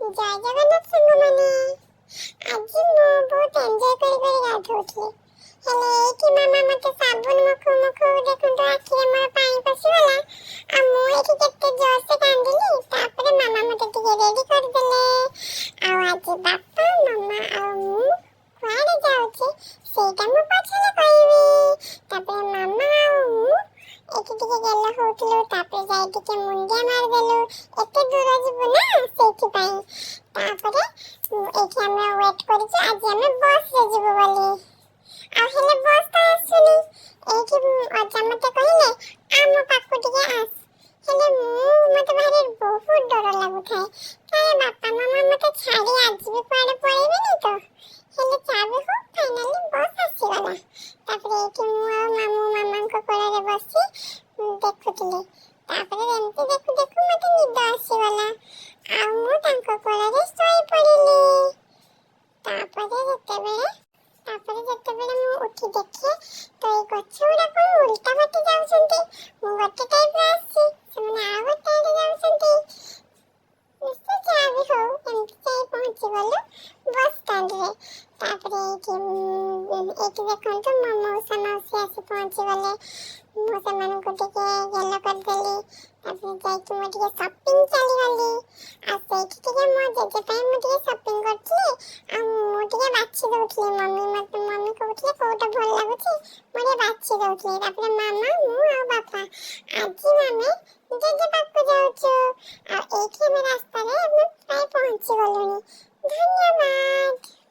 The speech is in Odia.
ଜୟ ଜଗନ୍ନାଥ ସାଙ୍ଗମାନେ। ଆଜି ମୁଁ ବହୁତ ଏନ୍ଜୟ କରି ଗାଧଉଥିଲି, ହେଲେ ଏଇଠି ମାମା ମତେ ସାବୁନ ଦେଖନ୍ତୁ ଆଖିରେ ମୋର ପାଣି ପଶିଗଲା ଆଉ ମୁଁ ଏଇଠି କେତେ ଜୋରସେ କାନ୍ଦିଲି। ତାପରେ ମାମା ମତେ ଟିକେ ରେଡି କରିଦେଲେ। ଆଉ ଆଜି ବାପା ମାମା ଆଉ ମୁଁ କୁଆଡେ ଯାଉଛି ସେଇଟା ମୁଁ ପଛରେ କହିବି। ତାପରେ ମାମା ଆଉ ମୁଁ ଏଠି ଟିକେ ଗେଲ ହଉଥିଲୁ, ତାପରେ ଯାଇ ଟିକେ ମୁଣ୍ଡିଆ ମାରିଦେଲୁ। ଏତେ ଦୂର ଯିବୁ ନା ସେଇଥିପାଇଁ। ତାପରେ ଏଠି ଆମେ ୱେଟ୍ କରିଛୁ ଆଜି ଆମେ ବସରେ ଯିବୁ ବୋଲି। ଆଉ ହେଲେ ବସ୍ ତ ଆସୁନି। ଏଇଠି ଅଜା ମତେ କହିଲେ ଆମ ପାଖକୁ ଟିକେ ଆସ, ହେଲେ ମତେ ଭାରି ବହୁତ ଡର ଲାଗୁଥାଏ କାଳେ ବାପା ମାମା ମତେ ଛାଡି ଆଜି ବି କୁଆଡେ ପଳେଇବେନି ତ। ହେଲେ ଯାହା ହଉ ଫାଇନାଲି ବସ୍ ଆସିଗଲା। ତାପରେ ଏଇଠି ମୁଁ ଆଉ ମାମାଙ୍କ କୋଳରେ ବସି ଦେଖୁଥିଲି। ତାପରେ ଏମିତି ଦେଖୁ ଦେଖୁ ମତେ ନିଦ ଆସିଗଲା ଆଉ ମୁଁ ତାଙ୍କ କୋଳରେ ଶୋଇ ପଡ଼ିଲି। ତାପରେ ଯେତେବେଳେ ମୁଁ ଉଠି ଦେଖେ ତ ଏଇ ଗଛ ଗୁଡାକ ଉଲ୍ଟା ବାଟେ ଯାଉଛନ୍ତି। ମୁଁ ଗୋଟେ ଟାଇପର ଆସିଛି, ସେମାନେ ଆଉ ଗୋଟେ ଆଡେ ଯାଉଛନ୍ତି। ଯାହା ବି ହଉ ଏମିତି ଯାଇ ପହଞ୍ଚିଗଲୁ ବସ୍ ଷ୍ଟାଣ୍ଡରେ। ତାପରେ ଏଇଠି ଦେଖନ୍ତୁ ମୋ ମଉସା ମାଉସୀ ଆସି ପହଞ୍ଚିଗଲେ। ମୁଁ ସେମାନଙ୍କୁ ଟିକେ ଗେଲ କରିଦେଲି। ତାପରେ ଯାଇକି ମୁଁ ଟିକେ ସପିଂ ଚାଲିଗଲି। ଆଉ ସେଇଠି ଟିକେ ମୋ ଜେଜେ ପାଇଁ ମୁଁ ଟିକେ ସପିଂ କରୁଥିଲି ଆଉ ମୁଁ ଟିକେ ବାଛି ଦଉଥିଲି। ମମି କହୁଥିଲେ କୋଉଟା ଭଲ ଲାଗୁଛି ମୁଁ ଟିକେ ବାଛି ଦଉଥିଲି। ତାପରେ ମାମା ମୁଁ ଆଉ ବାପା ଆଜି ଆମେ ଜେଜେ ପାଖକୁ ଯାଉଛୁ। ଆଉ ଏଇଠି ଆମେ ରାସ୍ତାରେ ଆମେ ପ୍ରାୟ ପହଞ୍ଚି ଗଲୁଣି। ଧନ୍ୟବାଦ।